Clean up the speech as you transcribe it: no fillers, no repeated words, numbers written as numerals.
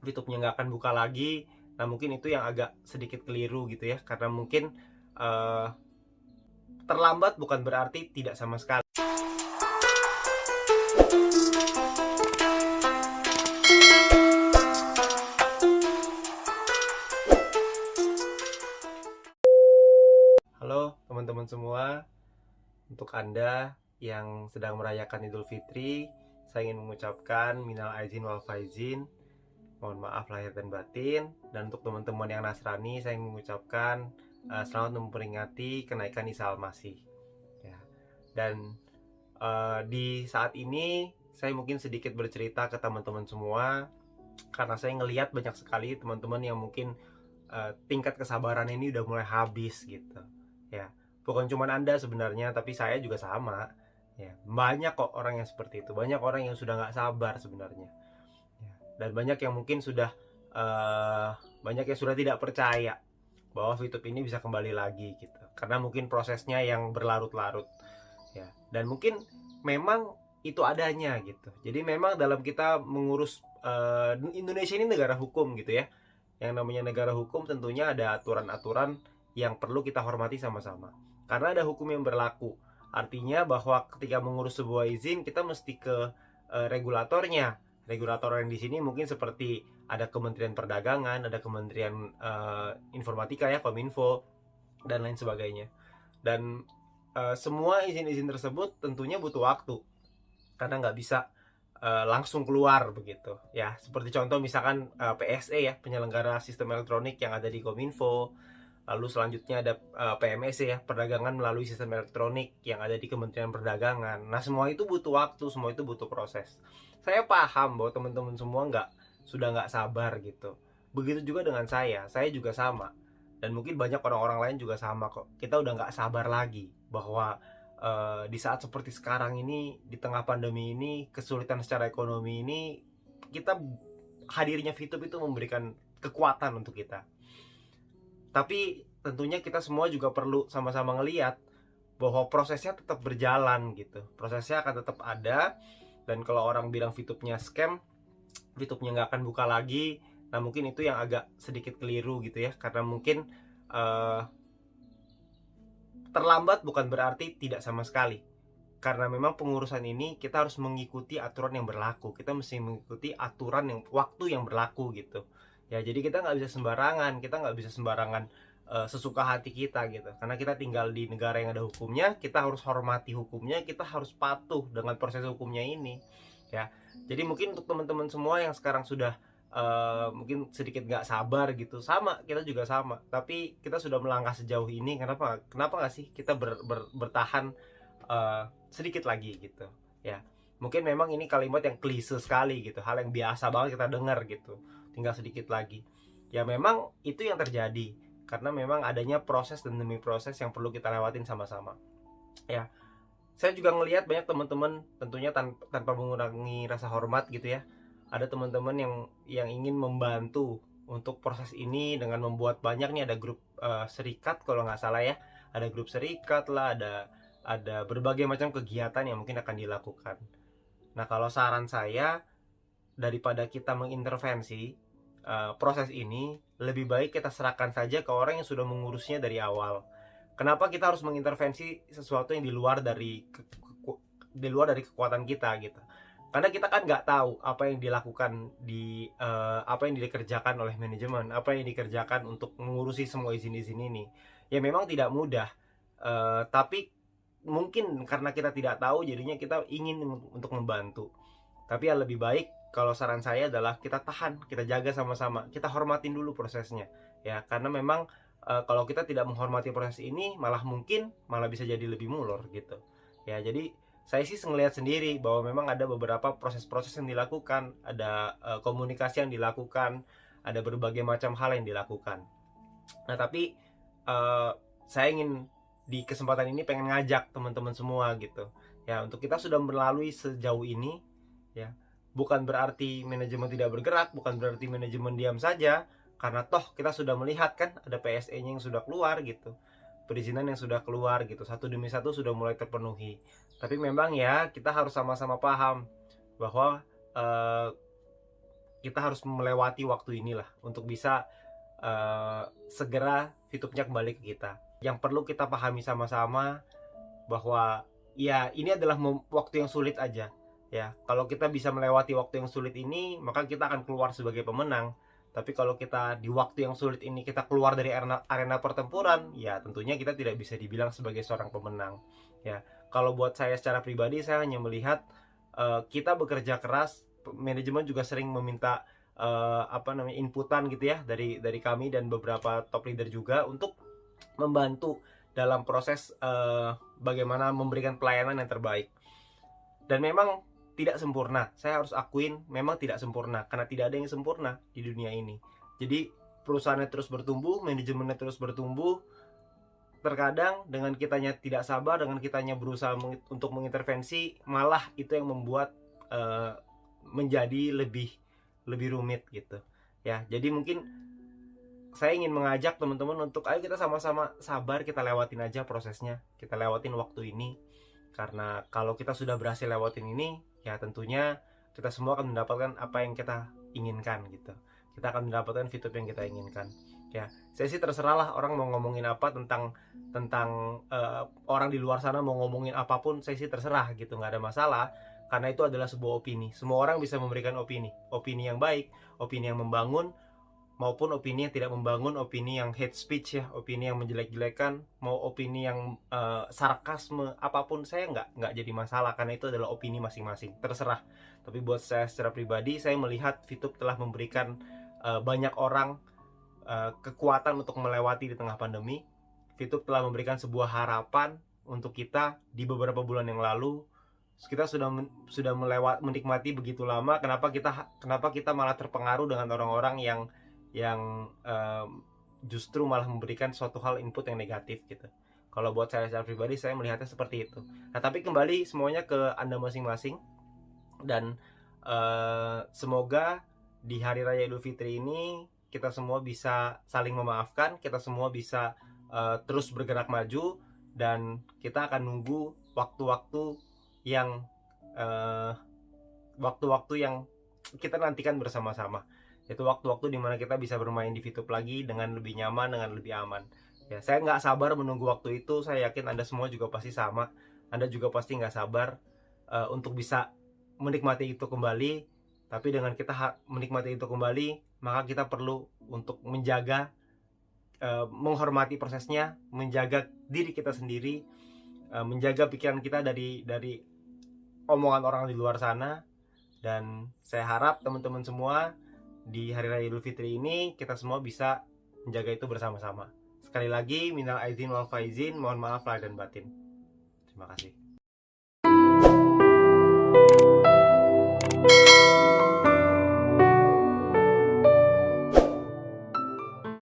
YouTube-nya nggak akan buka lagi. Nah mungkin itu yang agak sedikit keliru gitu ya, karena mungkin eh, terlambat bukan berarti tidak sama sekali. Halo teman-teman semua, untuk Anda yang sedang merayakan Idul Fitri, saya ingin mengucapkan minal aizin wal faizin, mohon maaf lahir dan batin. Dan untuk teman-teman yang Nasrani, saya ingin mengucapkan selamat memperingati kenaikan Isa Al-Masih ya. Dan di saat ini saya mungkin sedikit bercerita ke teman-teman semua, karena saya ngelihat banyak sekali teman-teman yang mungkin tingkat kesabaran ini udah mulai habis gitu ya. Bukan cuma Anda sebenarnya, tapi saya juga sama ya. Banyak kok orang yang seperti itu, banyak orang yang sudah nggak sabar sebenarnya ya. Dan banyak yang mungkin sudah uh, banyak yang sudah tidak percaya bahwa YouTube ini bisa kembali lagi gitu, karena mungkin prosesnya yang berlarut-larut ya. Dan mungkin memang itu adanya gitu. Jadi memang dalam kita mengurus Indonesia ini negara hukum gitu ya. Yang namanya negara hukum tentunya ada aturan-aturan yang perlu kita hormati sama-sama. Karena ada hukum yang berlaku. Artinya bahwa ketika mengurus sebuah izin kita mesti ke regulatornya. Regulator yang di sini mungkin seperti ada Kementerian Perdagangan, ada Kementerian Informatika ya, Kominfo dan lain sebagainya. Dan semua izin-izin tersebut tentunya butuh waktu, karena nggak bisa langsung keluar begitu ya. Seperti contoh misalkan PSE ya, penyelenggara sistem elektronik yang ada di Kominfo. Lalu selanjutnya ada PMSE ya, perdagangan melalui sistem elektronik yang ada di Kementerian Perdagangan. Nah semua itu butuh waktu, semua itu butuh proses. Saya paham bahwa teman-teman semua sudah nggak sabar gitu. Begitu juga dengan saya juga sama. Dan mungkin banyak orang-orang lain juga sama kok. Kita udah nggak sabar lagi bahwa di saat seperti sekarang ini, di tengah pandemi ini, kesulitan secara ekonomi ini, kita hadirnya VTube itu memberikan kekuatan untuk kita. Tapi tentunya kita semua juga perlu sama-sama ngeliat bahwa prosesnya tetap berjalan gitu. Prosesnya akan tetap ada. Dan kalau orang bilang VTube-nya scam, VTube-nya nggak akan buka lagi, nah mungkin itu yang agak sedikit keliru gitu ya. Karena mungkin uh, terlambat bukan berarti tidak sama sekali. Karena memang pengurusan ini kita harus mengikuti aturan yang berlaku. Kita mesti mengikuti aturan yang waktu yang berlaku gitu ya. Jadi kita nggak bisa sembarangan, kita nggak bisa sembarangan sesuka hati kita gitu. Karena kita tinggal di negara yang ada hukumnya, kita harus hormati hukumnya, kita harus patuh dengan proses hukumnya ini ya. Jadi mungkin untuk teman-teman semua yang sekarang sudah mungkin sedikit nggak sabar gitu, sama kita juga sama, tapi kita sudah melangkah sejauh ini. Kenapa nggak sih kita bertahan sedikit lagi gitu ya. Mungkin memang ini kalimat yang klise sekali gitu, hal yang biasa banget kita dengar gitu, tinggal sedikit lagi ya. Memang itu yang terjadi karena memang adanya proses dan demi proses yang perlu kita lewatin sama-sama ya. Saya juga ngelihat banyak teman-teman, tentunya tanpa mengurangi rasa hormat gitu ya, ada teman-teman yang ingin membantu untuk proses ini dengan membuat banyak nih, ada grup serikat kalau nggak salah ya, ada grup serikat lah, ada berbagai macam kegiatan yang mungkin akan dilakukan. Nah kalau saran saya, daripada kita mengintervensi proses ini, lebih baik kita serahkan saja ke orang yang sudah mengurusnya dari awal. Kenapa kita harus mengintervensi sesuatu yang di luar dari kekuatan kita gitu? Karena kita kan nggak tahu apa yang dilakukan apa yang dikerjakan oleh manajemen, apa yang dikerjakan untuk mengurusi semua izin-izin ini. Ya memang tidak mudah, tapi mungkin karena kita tidak tahu, jadinya kita ingin untuk membantu. Tapi yang lebih baik, kalau saran saya adalah kita tahan, kita jaga sama-sama, kita hormatin dulu prosesnya ya. Karena memang kalau kita tidak menghormati proses ini, malah bisa jadi lebih mulur gitu ya. Jadi saya sih ngelihat sendiri bahwa memang ada beberapa proses-proses yang dilakukan, ada komunikasi yang dilakukan, ada berbagai macam hal yang dilakukan. Nah tapi saya ingin di kesempatan ini pengen ngajak teman-teman semua gitu ya, untuk kita sudah melalui sejauh ini ya. Bukan berarti manajemen tidak bergerak, bukan berarti manajemen diam saja, karena toh kita sudah melihat kan ada PSE-nya yang sudah keluar gitu, perizinan yang sudah keluar gitu, satu demi satu sudah mulai terpenuhi. Tapi memang ya kita harus sama-sama paham bahwa kita harus melewati waktu inilah untuk bisa segera fitupnya kembali ke kita. Yang perlu kita pahami sama-sama bahwa ya ini adalah waktu yang sulit aja ya. Kalau kita bisa melewati waktu yang sulit ini, maka kita akan keluar sebagai pemenang. Tapi kalau kita di waktu yang sulit ini kita keluar dari arena pertempuran, ya tentunya kita tidak bisa dibilang sebagai seorang pemenang ya. Kalau buat saya secara pribadi, saya hanya melihat kita bekerja keras, manajemen juga sering meminta inputan gitu ya dari kami dan beberapa top leader juga untuk membantu dalam proses bagaimana memberikan pelayanan yang terbaik. Dan memang tidak sempurna, saya harus akuin memang tidak sempurna, karena tidak ada yang sempurna di dunia ini. Jadi perusahaannya terus bertumbuh, manajemennya terus bertumbuh. Terkadang dengan kitanya tidak sabar, dengan kitanya berusaha untuk mengintervensi, malah itu yang membuat menjadi lebih rumit gitu ya. Jadi mungkin saya ingin mengajak teman-teman untuk ayo kita sama-sama sabar, kita lewatin aja prosesnya, kita lewatin waktu ini. Karena kalau kita sudah berhasil lewatin ini, ya tentunya kita semua akan mendapatkan apa yang kita inginkan gitu. Kita akan mendapatkan fitur yang kita inginkan. Ya, saya sih terserah lah orang mau ngomongin apa tentang orang di luar sana mau ngomongin apapun, saya sih terserah gitu, nggak ada masalah. Karena itu adalah sebuah opini. Semua orang bisa memberikan opini yang baik, opini yang membangun, maupun opini yang tidak membangun, opini yang hate speech ya, opini yang menjelek-jelekan, mau opini yang sarkasme, apapun saya nggak jadi masalah, karena itu adalah opini masing-masing, terserah. Tapi buat saya secara pribadi, saya melihat VTube telah memberikan banyak orang kekuatan untuk melewati di tengah pandemi. VTube telah memberikan sebuah harapan untuk kita di beberapa bulan yang lalu. Kita sudah menikmati begitu lama, kenapa kita malah terpengaruh dengan orang-orang yang justru malah memberikan suatu hal input yang negatif gitu. Kalau buat saya secara pribadi, saya melihatnya seperti itu. Nah, tapi kembali semuanya ke Anda masing-masing. Dan semoga di Hari Raya Idul Fitri ini kita semua bisa saling memaafkan, kita semua bisa terus bergerak maju, dan kita akan nunggu waktu-waktu yang kita nantikan bersama-sama. Itu waktu-waktu dimana kita bisa bermain di VTube lagi dengan lebih nyaman, dengan lebih aman ya. Saya nggak sabar menunggu waktu itu. Saya yakin Anda semua juga pasti sama. Anda juga pasti nggak sabar untuk bisa menikmati itu kembali. Tapi dengan kita menikmati itu kembali, maka kita perlu untuk menjaga, menghormati prosesnya, menjaga diri kita sendiri, menjaga pikiran kita dari omongan orang di luar sana. Dan saya harap teman-teman semua di Hari Raya Idul Fitri ini kita semua bisa menjaga itu bersama-sama. Sekali lagi, minal aizin wal faizin, mohon maaf lahir dan batin. Terima kasih.